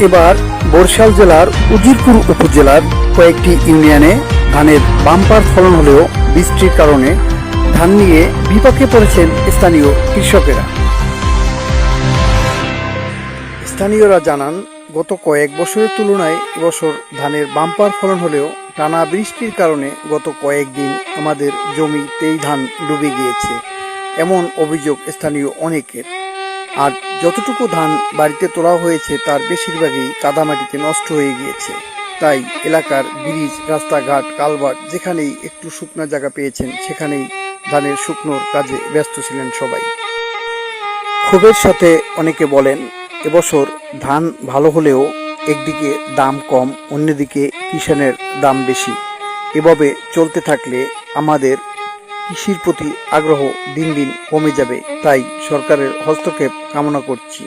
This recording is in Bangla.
এবার বরিশাল জেলার উজিরপুর উপজেলার কয়েকটি ইউনিয়নে ধানের বাম্পার ফলন হলেও বৃষ্টির কারণে ধান নিয়ে বিপাকে পড়েছেন স্থানীয় কৃষকেরা। স্থানীয়রা জানান, গত কয়েক বছরের তুলনায় এবছর ধানের বাম্পার ফলন হলেও টানা বৃষ্টির কারণে গত কয়েকদিন আমাদের জমিতেই ধান ডুবে গিয়েছে, এমন অভিযোগ স্থানীয় অনেকের। আর যতটুকু ধান বাড়িতে তোলা হয়েছে তার বেশিরভাগই কাদামাটিতে নষ্ট হয়ে গিয়েছে। তাই এলাকার ব্রিজ, রাস্তাঘাট, কালভার্ট যেখানেই একটু শুকনো জায়গা পেয়েছেন সেখানেই ধানের শুকনোর কাজে ব্যস্ত ছিলেন সবাই। ক্ষোভের সাথে অনেকে বলেন, এবছর ধান ভালো হলেও একদিকে দাম কম, অন্যদিকে কিষানের দাম বেশি। এভাবে চলতে থাকলে আমাদের কৃষির প্রতি আগ্রহ দিন দিন কমে যাবে। তাই সরকারের হস্তক্ষেপ কামনা করছি।